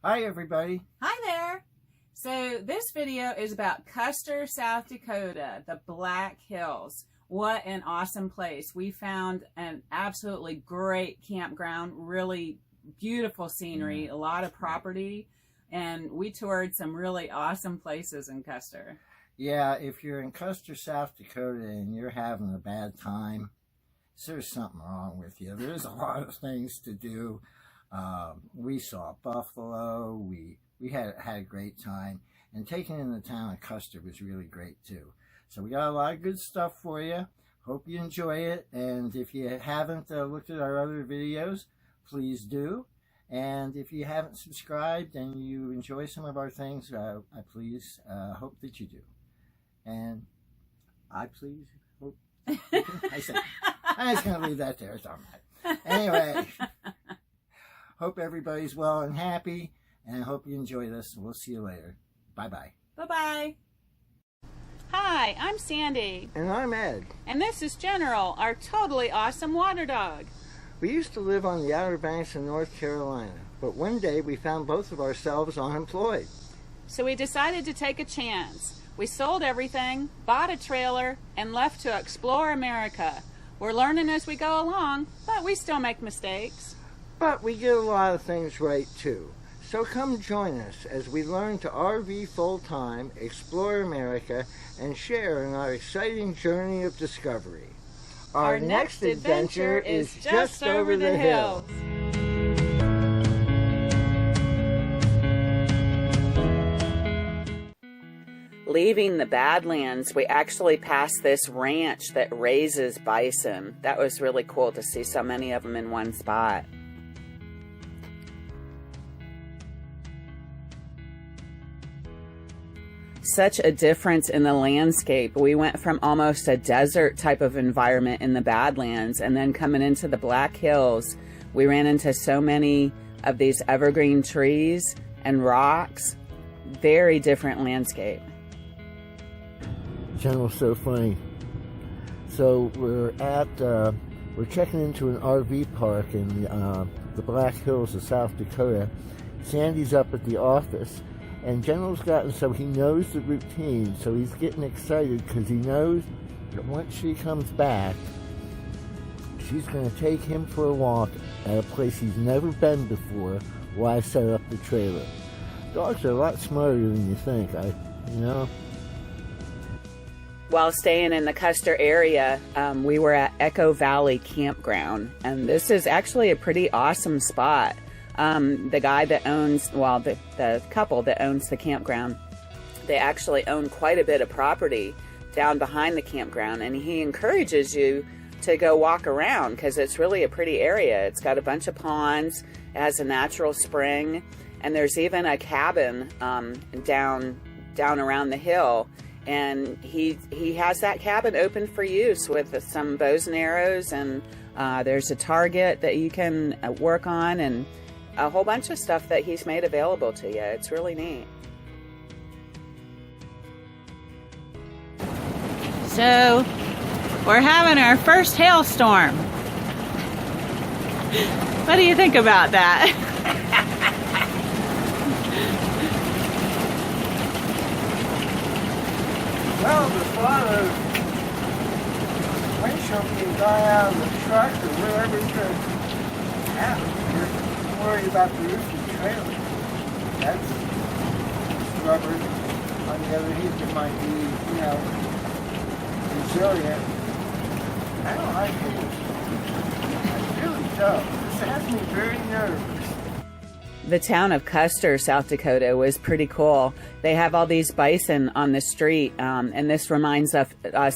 Hi everybody. Hi there. So this video is about Custer, South Dakota, the Black Hills. What an awesome place. We found an absolutely great campground, really beautiful scenery, a lot of property, and we toured some really awesome places in Custer. Yeah, if you're in Custer, South Dakota and you're having a bad time, there's something wrong with you. There's a lot of things to do. We saw buffalo. We had a great time, and taking in the town of Custer was really great too. So we got a lot of good stuff for you. Hope you enjoy it, and if you haven't looked at our other videos, please do. And if you haven't subscribed and you enjoy some of our things, I please hope that you do. And I please hope. I'm just going to leave that there. It's all right. Anyway. Hope everybody's well and happy, and I hope you enjoy this. We'll see you later. Bye-bye. Bye-bye. Hi, I'm Sandy. And I'm Ed. And this is General, our totally awesome water dog. We used to live on the Outer Banks in North Carolina, but one day we found both of ourselves unemployed. So we decided to take a chance. We sold everything, bought a trailer, and left to explore America. We're learning as we go along, but we still make mistakes. But we get a lot of things right too. So come join us as we learn to RV full-time, explore America, and share in our exciting journey of discovery. Our next adventure is just over the hill. Leaving the Badlands, we actually passed this ranch that raises bison. That was really cool to see so many of them in one spot. Such a difference in the landscape. We went from almost a desert type of environment in the Badlands, and then coming into the Black Hills, we ran into so many of these evergreen trees and rocks. Very different landscape. General's so funny. So we're checking into an RV park in the Black Hills of South Dakota. Sandy's up at the office. And General's gotten so he knows the routine, so he's getting excited because he knows that once she comes back, she's going to take him for a walk at a place he's never been before while I set up the trailer. Dogs are a lot smarter than you think, you know. While staying in the Custer area, we were at Echo Valley Campground, and this is actually a pretty awesome spot. The guy that owns, well, the couple that owns the campground, they actually own quite a bit of property down behind the campground, and he encourages you to go walk around because it's really a pretty area. It's got a bunch of ponds, it has a natural spring, and there's even a cabin down around the hill, and he has that cabin open for use with some bows and arrows, and there's a target that you can work on, and a whole bunch of stuff that he's made available to you. It's really neat. So, we're having our first hailstorm. What do you think about that? Well, the thought of windshield being gone out of the truck or whatever's going to happen, worry about the roof of the trailer. That's rubber. On the other hand, it might be, resilient. I don't like it. I really don't. This has me very nervous. The town of Custer, South Dakota was pretty cool. They have all these bison on the street, and this reminds us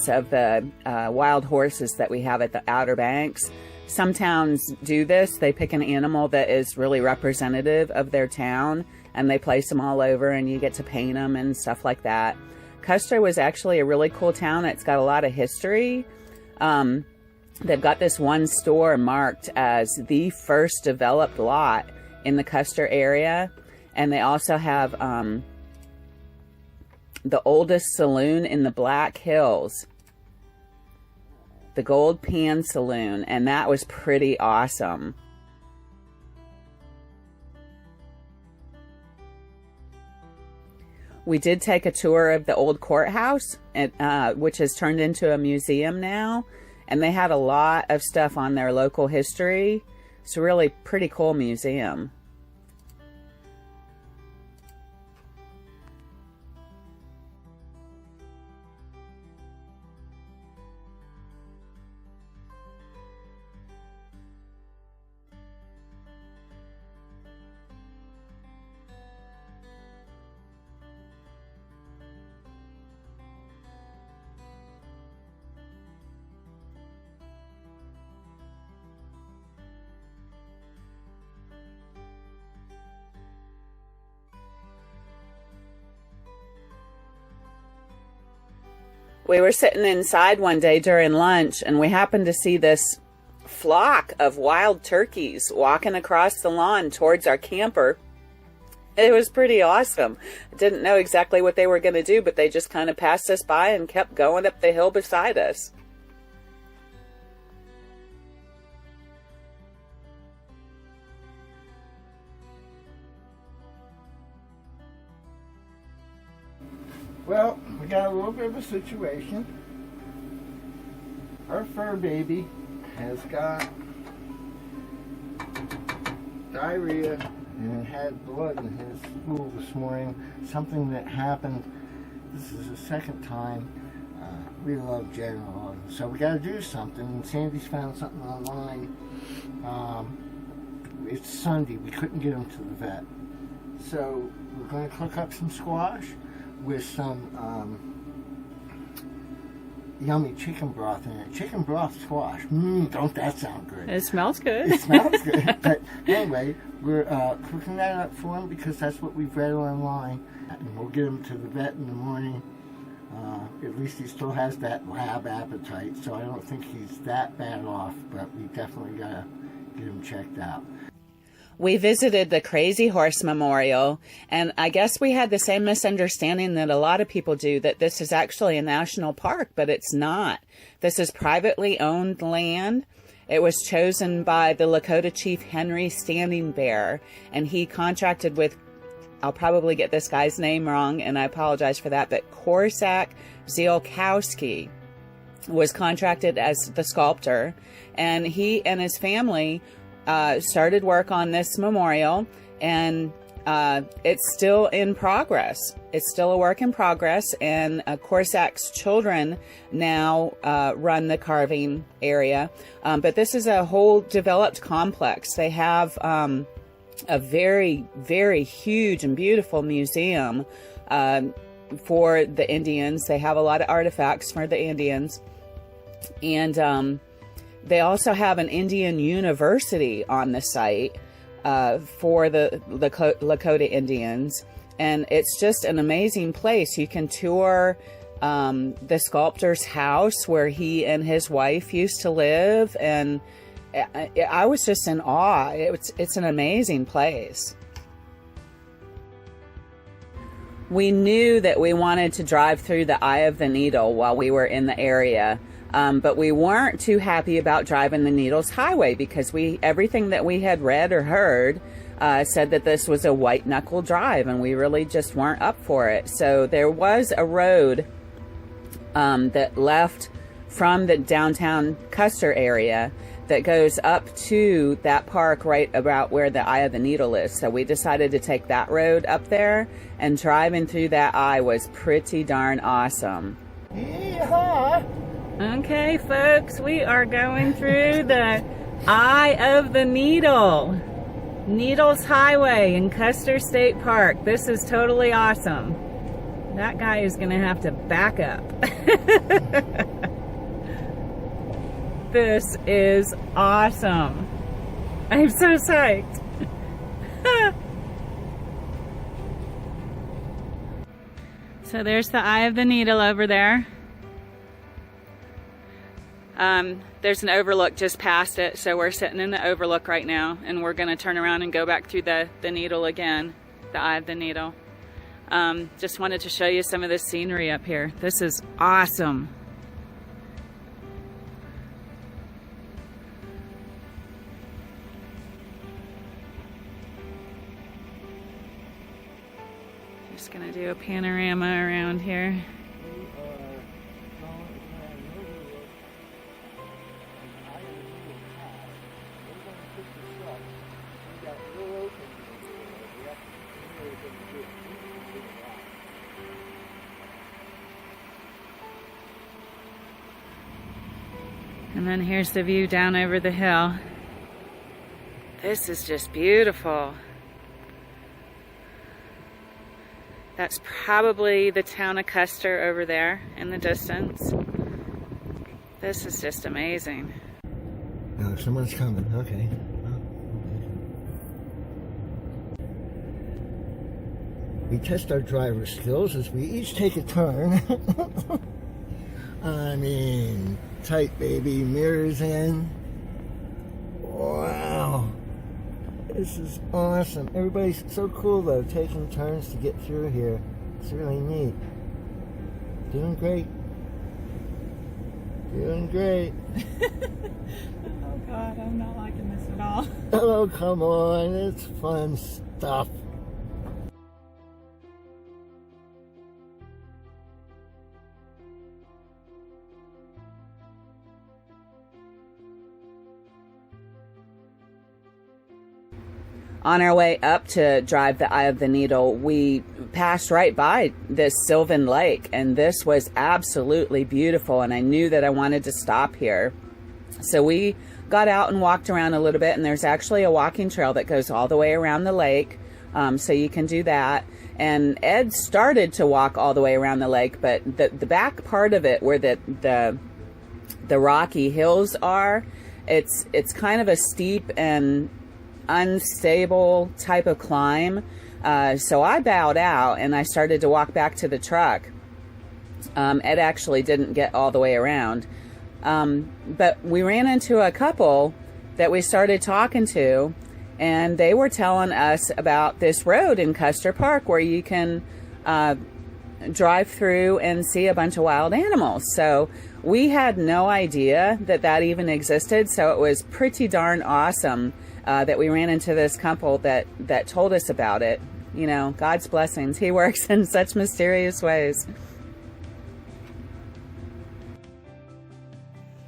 of the wild horses that we have at the Outer Banks. Some towns do this. They pick an animal that is really representative of their town, and they place them all over, and you get to paint them and stuff like that. Custer was actually a really cool town. It's got a lot of history. They've got this one store marked as the first developed lot in the Custer area, and they also have the oldest saloon in the Black Hills. The Gold Pan Saloon, and that was pretty awesome. We did take a tour of the old courthouse, which has turned into a museum now. And they had a lot of stuff on their local history. It's a really pretty cool museum. We were sitting inside one day during lunch, and we happened to see this flock of wild turkeys walking across the lawn towards our camper. It was pretty awesome. I didn't know exactly what they were going to do, but they just kind of passed us by and kept going up the hill beside us. Well, we got a little bit of a situation. Our fur baby has got diarrhea and had blood in his stool this morning. Something that happened. This is the second time. We love general, so we got to do something. And Sandy's found something online. It's Sunday. We couldn't get him to the vet, so we're going to cook up some squash with some yummy chicken broth in it. Chicken broth squash. Don't that sound good? It smells good. It smells good. But anyway, we're cooking that up for him because that's what we've read online. And we'll get him to the vet in the morning. At least he still has that lab appetite, so I don't think he's that bad off, but we definitely got to get him checked out. We visited the Crazy Horse Memorial, and I guess we had the same misunderstanding that a lot of people do, that this is actually a national park, but it's not. This is privately owned land. It was chosen by the Lakota chief Henry Standing Bear, and he contracted with, I'll probably get this guy's name wrong, and I apologize for that, but Korsak Ziolkowski was contracted as the sculptor, and he and his family started work on this memorial, and it's still in progress. It's still a work in progress, and Korsak's children now run the carving area. But this is a whole developed complex. They have a very, very huge and beautiful museum for the Indians. They have a lot of artifacts for the Indians. And they also have an Indian university on the site for the Lakota Indians. And it's just an amazing place. You can tour the sculptor's house where he and his wife used to live. And I was just in awe. It's an amazing place. We knew that we wanted to drive through the Eye of the Needle while we were in the area. But we weren't too happy about driving the Needles Highway because everything that we had read or heard said that this was a white knuckle drive, and we really just weren't up for it. So there was a road that left from the downtown Custer area that goes up to that park right about where the Eye of the Needle is. So we decided to take that road up there, and driving through that eye was pretty darn awesome. Yeehaw! Okay, folks, we are going through the Eye of the Needle, Needles Highway in Custer State Park. This is totally awesome. That guy is going to have to back up. This is awesome. I'm so psyched. So there's the Eye of the Needle over there. There's an overlook just past it, so we're sitting in the overlook right now, and we're going to turn around and go back through the needle again, the Eye of the Needle. Just wanted to show you some of the scenery up here. This is awesome. Just gonna do a panorama around here. And then here's the view down over the hill. This is just beautiful. That's probably the town of Custer over there in the distance. This is just amazing. Oh, someone's coming. Okay. We test our driver skills as we each take a turn. I mean, tight baby, mirrors in. Wow. This is awesome. Everybody's so cool though, taking turns to get through here. It's really neat. Doing great. Doing great. Oh God, I'm not liking this at all. Oh, come on. It's fun stuff. On our way up to drive the Eye of the Needle, we passed right by this Sylvan lake, and this was absolutely beautiful, and I knew that I wanted to stop here. So we got out and walked around a little bit, and there's actually a walking trail that goes all the way around the lake, so you can do that. And Ed started to walk all the way around the lake, but the back part of it where the rocky hills are, it's kind of a steep and unstable type of climb, so I bowed out and I started to walk back to the truck. Ed actually didn't get all the way around, but we ran into a couple that we started talking to, and they were telling us about this road in Custer Park where you can drive through and see a bunch of wild animals. So we had no idea that that even existed, so it was pretty darn awesome that we ran into this couple that told us about it. You know, God's blessings. He works in such mysterious ways.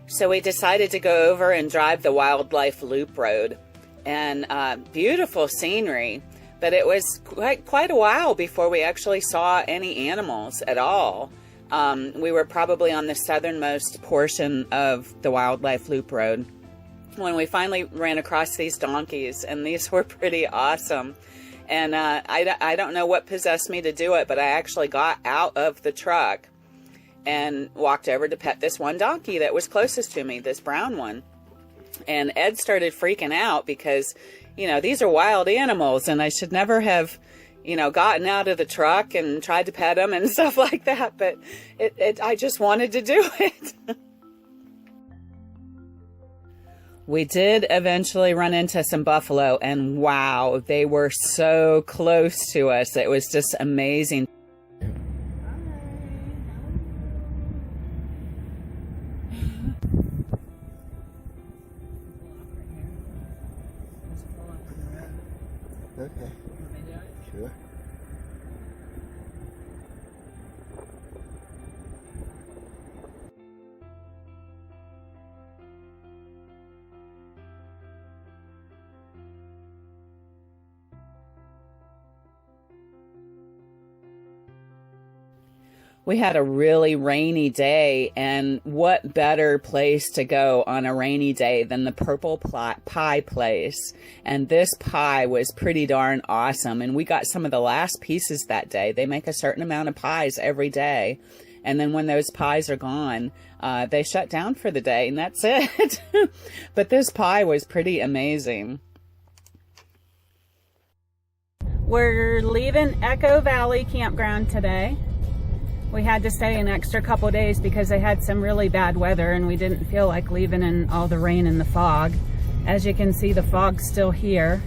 So we decided to go over and drive the Wildlife Loop Road, and beautiful scenery, but it was quite a while before we actually saw any animals at all. We were probably on the southernmost portion of the Wildlife Loop Road when we finally ran across these donkeys, and these were pretty awesome. And I don't know what possessed me to do it, but I actually got out of the truck and walked over to pet this one donkey that was closest to me, this brown one. And Ed started freaking out because, you know, these are wild animals, and I should never have, you know, gotten out of the truck and tried to pet them and stuff like that. But I just wanted to do it. We did eventually run into some buffalo, and wow, they were so close to us. It was just amazing. Okay. Sure. We had a really rainy day, and what better place to go on a rainy day than the Purple Pie place. And this pie was pretty darn awesome, and we got some of the last pieces that day. They make a certain amount of pies every day, and then when those pies are gone, they shut down for the day, and that's it. But this pie was pretty amazing. We're leaving Echo Valley Campground today. We had to stay an extra couple days because they had some really bad weather, and we didn't feel like leaving in all the rain and the fog. As you can see, the fog's still here,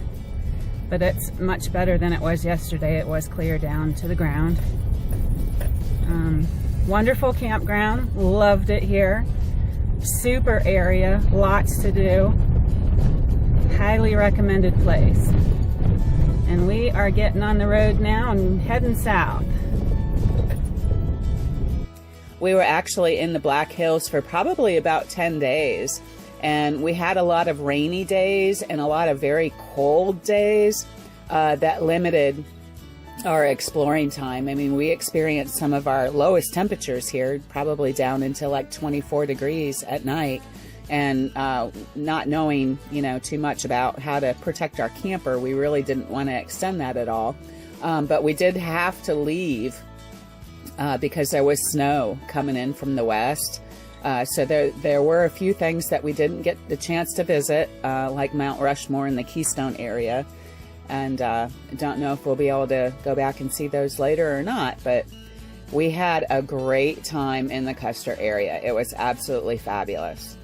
but it's much better than it was yesterday. It was clear down to the ground. Wonderful campground. Loved it here. Super area. Lots to do. Highly recommended place. And we are getting on the road now and heading south. We were actually in the Black Hills for probably about 10 days. And we had a lot of rainy days and a lot of very cold days that limited our exploring time. I mean, we experienced some of our lowest temperatures here, probably down into like 24 degrees at night. And not knowing, too much about how to protect our camper, we really didn't want to extend that at all. But we did have to leave because there was snow coming in from the west. So there were a few things that we didn't get the chance to visit, like Mount Rushmore in the Keystone area. And I don't know if we'll be able to go back and see those later or not. But we had a great time in the Custer area. It was absolutely fabulous.